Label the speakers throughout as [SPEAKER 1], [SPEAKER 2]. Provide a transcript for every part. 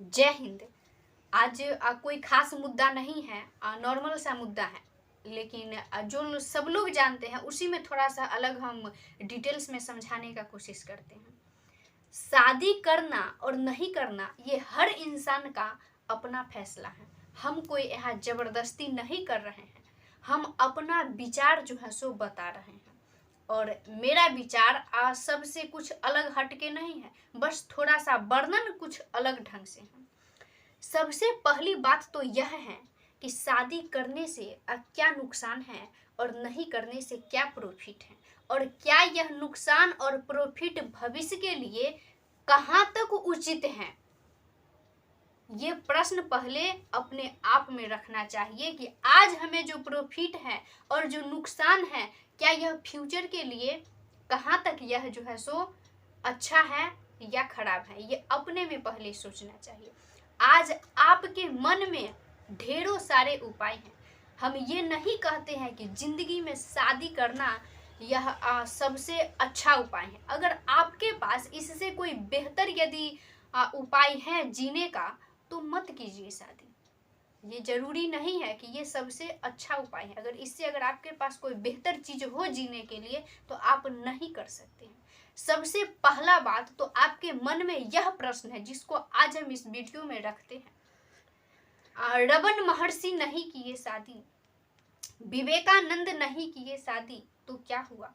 [SPEAKER 1] जय हिंद। आज कोई खास मुद्दा नहीं है, नॉर्मल सा मुद्दा है, लेकिन जो सब लोग जानते हैं उसी में थोड़ा सा अलग हम डिटेल्स में समझाने का कोशिश करते हैं। शादी करना और नहीं करना ये हर इंसान का अपना फैसला है। हम कोई यहाँ जबरदस्ती नहीं कर रहे हैं, हम अपना विचार जो है सो बता रहे हैं। और मेरा विचार सबसे कुछ अलग हटके नहीं है, बस थोड़ा सा वर्णन कुछ अलग ढंग से है। सबसे पहली बात तो यह है कि शादी करने से क्या नुकसान है और नहीं करने से क्या प्रॉफिट है, और क्या यह नुकसान और प्रॉफिट भविष्य के लिए कहाँ तक उचित है। ये प्रश्न पहले अपने आप में रखना चाहिए कि आज हमें जो प्रॉफिट है और जो नुकसान है, क्या यह फ्यूचर के लिए कहाँ तक यह जो है सो अच्छा है या खराब है। ये अपने में पहले सोचना चाहिए। आज आपके मन में ढेरों सारे उपाय हैं। हम ये नहीं कहते हैं कि जिंदगी में शादी करना यह सबसे अच्छा उपाय है। अगर आपके पास इससे कोई बेहतर यदि उपाय है जीने का, तो मत कीजिए शादी। ये जरूरी नहीं है कि ये सबसे अच्छा उपाय है। अगर आपके पास कोई बेहतर चीज हो जीने के लिए, तो आप नहीं कर सकते हैं। सबसे पहला बात तो आपके मन में यह प्रश्न है जिसको आज हम इस वीडियो में रखते हैं। रमन महर्षि नहीं किए शादी, विवेकानंद नहीं किए शादी, तो क्या हुआ।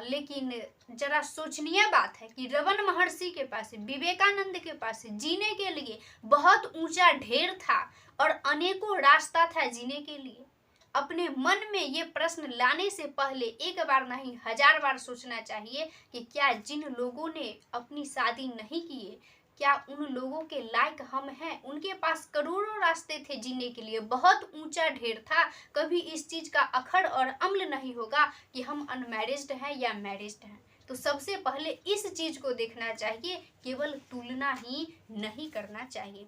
[SPEAKER 1] लेकिन जरा सोचनीय बात है कि रमन महर्षि के पास, विवेकानंद के पास जीने के लिए बहुत ऊंचा ढेर था और अनेकों रास्ता था जीने के लिए। अपने मन में ये प्रश्न लाने से पहले एक बार नहीं 1000 बार सोचना चाहिए कि क्या जिन लोगों ने अपनी शादी नहीं किए, क्या उन लोगों के लायक हम हैं। उनके पास करोड़ों रास्ते थे जीने के लिए, बहुत ऊंचा ढेर था। कभी इस चीज का अखड़ और अम्ल नहीं होगा कि हम अनमैरिज्ड हैं या मैरिज्ड हैं। तो सबसे पहले इस चीज को देखना चाहिए, केवल तुलना ही नहीं करना चाहिए।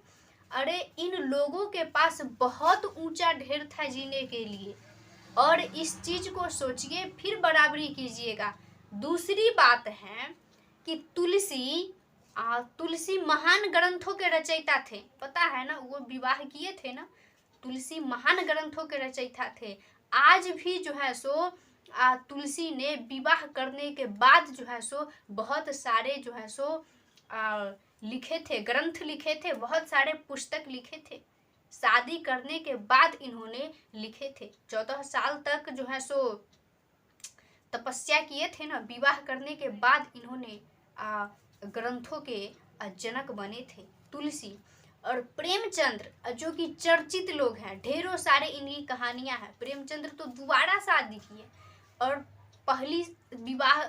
[SPEAKER 1] अरे इन लोगों के पास बहुत ऊंचा ढेर था जीने के लिए, और इस चीज को सोचिए, फिर बराबरी कीजिएगा। दूसरी बात है कि तुलसी महान ग्रंथों के रचयिता थे, पता है ना, वो विवाह किए थे ना। तुलसी महान ग्रंथों के रचयिता थे। आज भी जो है सो तुलसी ने विवाह करने के बाद जो है सो बहुत सारे जो है सो लिखे थे, ग्रंथ लिखे थे, बहुत सारे पुस्तक लिखे थे। शादी करने के बाद इन्होंने लिखे थे। 14 साल तक जो है सो तपस्या किए थे ना। विवाह करने के बाद इन्होंने ग्रंथों के जनक बने थे तुलसी। और प्रेमचंद्र जो कि चर्चित लोग हैं, ढेरों सारे इनकी कहानियां हैं। प्रेमचंद्र तो दोबारा शादी किए, और पहली विवाह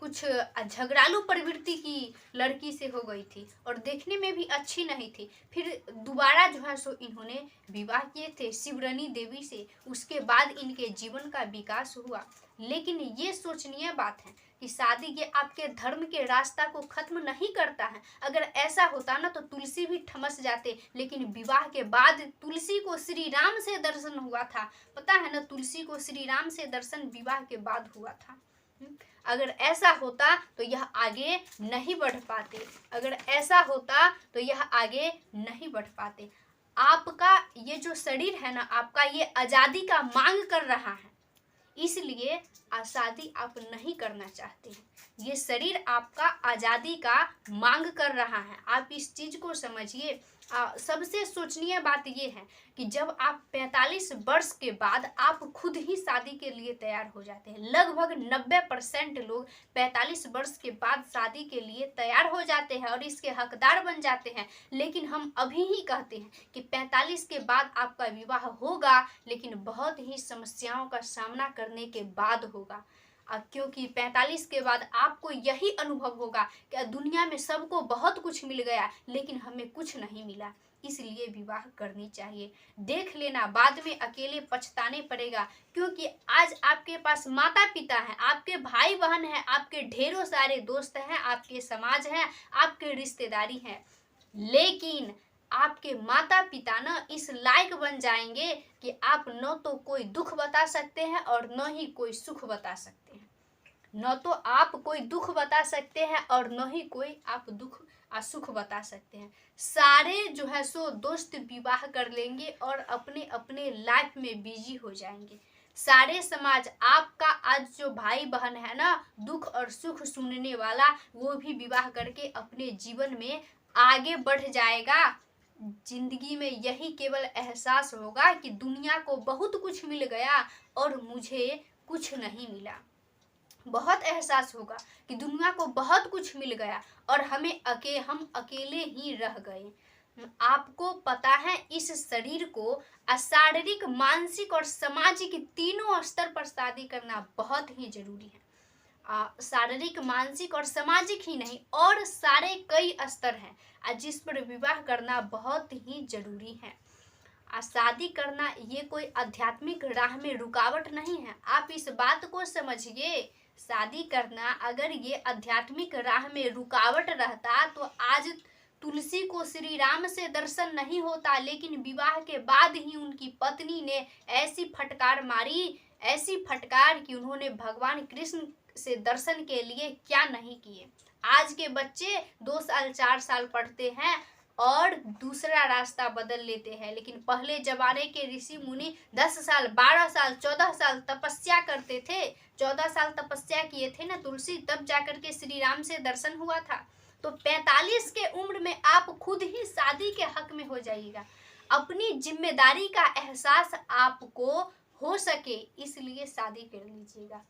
[SPEAKER 1] कुछ झगड़ालू प्रवृत्ति की लड़की से हो गई थी और देखने में भी अच्छी नहीं थी। फिर दोबारा जो है सो इन्होंने विवाह किए थे शिवरनी देवी से। उसके बाद इनके जीवन का विकास हुआ। लेकिन ये सोचनीय बात है कि शादी ये आपके धर्म के रास्ता को खत्म नहीं करता है। अगर ऐसा होता ना तो तुलसी भी ठमस जाते। लेकिन विवाह के बाद तुलसी को श्री राम से दर्शन हुआ था, पता है ना। तुलसी को श्री राम से दर्शन विवाह के बाद हुआ था। अगर ऐसा होता तो यह आगे नहीं बढ़ पाते। अगर ऐसा होता तो यह आगे नहीं बढ़ पाते। आपका ये जो शरीर है ना, आपका ये आज़ादी का मांग कर रहा है, इसलिए शादी आप नहीं करना चाहते हैं। ये शरीर आपका आज़ादी का मांग कर रहा है, आप इस चीज को समझिए। सबसे सोचनीय बात ये है कि जब आप 45 वर्ष के बाद आप खुद ही शादी के लिए तैयार हो जाते हैं। लगभग 90% लोग 45 वर्ष के बाद शादी के लिए तैयार हो जाते हैं और इसके हकदार बन जाते हैं। लेकिन हम अभी ही कहते हैं कि 45 के बाद आपका विवाह होगा, लेकिन बहुत ही समस्याओं का सामना करने के बाद होगा। क्योंकि 45 के बाद आपको यही अनुभव होगा कि दुनिया में सबको बहुत कुछ मिल गया, लेकिन हमें कुछ नहीं मिला। इसलिए विवाह करनी चाहिए। देख लेना, बाद में अकेले पछताने पड़ेगा। क्योंकि आज आपके पास माता पिता हैं, आपके भाई बहन हैं, आपके ढेरों सारे दोस्त हैं, आपके समाज हैं, आपके रिश्तेदारी हैं। लेकिन आपके माता पिता ना इस लायक बन जाएंगे कि आप न तो कोई दुख बता सकते हैं और न ही कोई सुख बता सकते हैं। न तो आप कोई दुख बता सकते हैं और न ही कोई आप सुख बता सकते हैं। सारे जो है सो दोस्त विवाह कर लेंगे और अपने अपने लाइफ में बिजी हो जाएंगे। सारे समाज आपका आज जो भाई बहन है ना, दुख और सुख सुनने वाला, वो भी विवाह करके अपने जीवन में आगे बढ़ जाएगा। जिंदगी में यही केवल एहसास होगा कि दुनिया को बहुत कुछ मिल गया और मुझे कुछ नहीं मिला। बहुत एहसास होगा कि दुनिया को बहुत कुछ मिल गया और हम अकेले ही रह गए। आपको पता है इस शरीर को शारीरिक, मानसिक और सामाजिक तीनों स्तर पर शादी करना बहुत ही जरूरी है। शारीरिक, मानसिक और सामाजिक ही नहीं, और सारे कई स्तर हैं जिस पर विवाह करना बहुत ही जरूरी है। शादी करना ये कोई आध्यात्मिक राह में रुकावट नहीं है। आप इस बात को समझिए, शादी करना अगर ये आध्यात्मिक राह में रुकावट रहता तो आज तुलसी को श्री राम से दर्शन नहीं होता, लेकिन विवाह के बाद ही उनकी पत्नी ने ऐसी फटकार मारी, ऐसी फटकार कि उन्होंने भगवान कृष्ण से दर्शन के लिए क्या नहीं किए। आज के बच्चे 2 साल 4 साल पढ़ते हैं और दूसरा रास्ता बदल लेते हैं, लेकिन पहले जमाने के ऋषि मुनि 10 साल 12 साल 14 साल तपस्या करते थे। 14 साल तपस्या किए थे ना तुलसी, तब जाकर के श्री राम से दर्शन हुआ था। तो 45 के उम्र में आप खुद ही शादी के हक में हो जाइएगा। अपनी जिम्मेदारी का एहसास आपको हो सके इसलिए शादी कर लीजिएगा।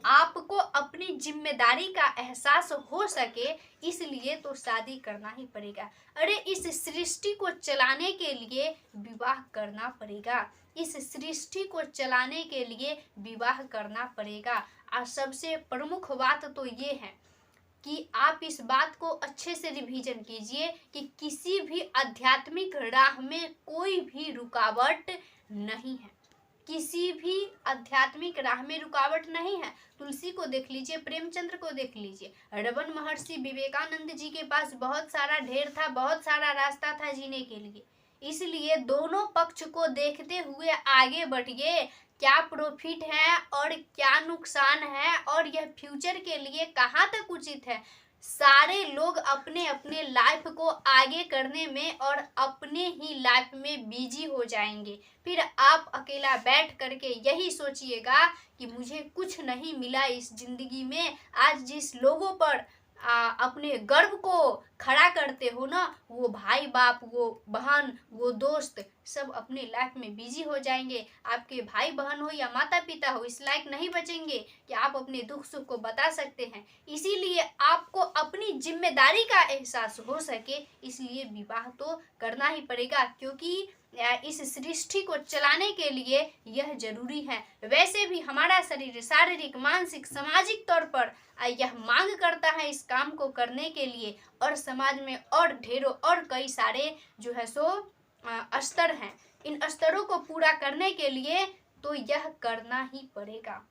[SPEAKER 1] आपको अपनी जिम्मेदारी का एहसास हो सके इसलिए तो शादी करना ही पड़ेगा। अरे इस सृष्टि को चलाने के लिए विवाह करना पड़ेगा। इस सृष्टि को चलाने के लिए विवाह करना पड़ेगा। और सबसे प्रमुख बात तो ये है कि आप इस बात को अच्छे से रिवीजन कीजिए कि किसी भी आध्यात्मिक राह में कोई भी रुकावट नहीं है। किसी भी आध्यात्मिक राह में रुकावट नहीं है। तुलसी को देख लीजिए, प्रेमचंद्र को देख लीजिए, रमन महर्षि विवेकानंद जी के पास बहुत सारा ढेर था, बहुत सारा रास्ता था जीने के लिए। इसलिए दोनों पक्ष को देखते हुए आगे बढ़िए। क्या प्रॉफिट है और क्या नुकसान है और यह फ्यूचर के लिए कहाँ तक उचित है। सारे लोग अपने अपने लाइफ को आगे करने में और अपने ही लाइफ में बिजी हो जाएंगे। फिर आप अकेला बैठ करके यही सोचिएगा कि मुझे कुछ नहीं मिला इस जिंदगी में। आज जिस लोगों पर अपने गर्व को खड़ा करते हो ना, वो भाई बाप, वो बहन, वो दोस्त सब अपने लाइफ में बिजी हो जाएंगे। आपके भाई बहन हो या माता पिता हो इस लायक नहीं बचेंगे कि आप अपने दुख सुख को बता सकते हैं। इसीलिए आपको अपनी जिम्मेदारी का एहसास हो सके इसलिए विवाह तो करना ही पड़ेगा, क्योंकि इस सृष्टि को चलाने के लिए यह जरूरी है। वैसे भी हमारा शरीर शारीरिक, मानसिक, सामाजिक तौर पर यह मांग करता है इस काम को करने के लिए, और समाज में और ढेरों और कई सारे जो है सो स्तर हैं। इन स्तरों को पूरा करने के लिए तो यह करना ही पड़ेगा।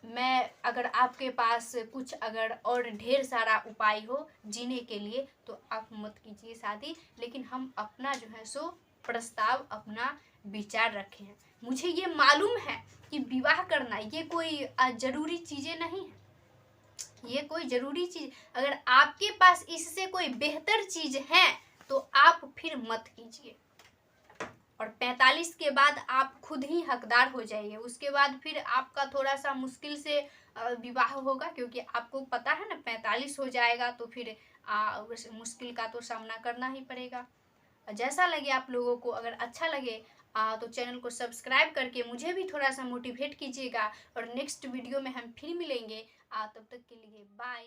[SPEAKER 1] मैं अगर आपके पास कुछ अगर और ढेर सारा उपाय हो जीने के लिए तो आप मत कीजिए शादी, लेकिन हम अपना जो है सो प्रस्ताव, अपना विचार रखे हैं। मुझे ये मालूम है कि विवाह करना ये कोई जरूरी चीज़ें नहीं है। ये कोई जरूरी चीज, अगर आपके पास इससे कोई बेहतर चीज है तो आप फिर मत कीजिए। और 45 के बाद आप खुद ही हकदार हो जाइए। उसके बाद फिर आपका थोड़ा सा मुश्किल से विवाह होगा, क्योंकि आपको पता है ना 45 हो जाएगा तो फिर मुश्किल का तो सामना करना ही पड़ेगा। जैसा लगे आप लोगों को, अगर अच्छा लगे तो चैनल को सब्सक्राइब करके मुझे भी थोड़ा सा मोटिवेट कीजिएगा। और नेक्स्ट वीडियो में हम फिर मिलेंगे। तब तक के लिए बाय।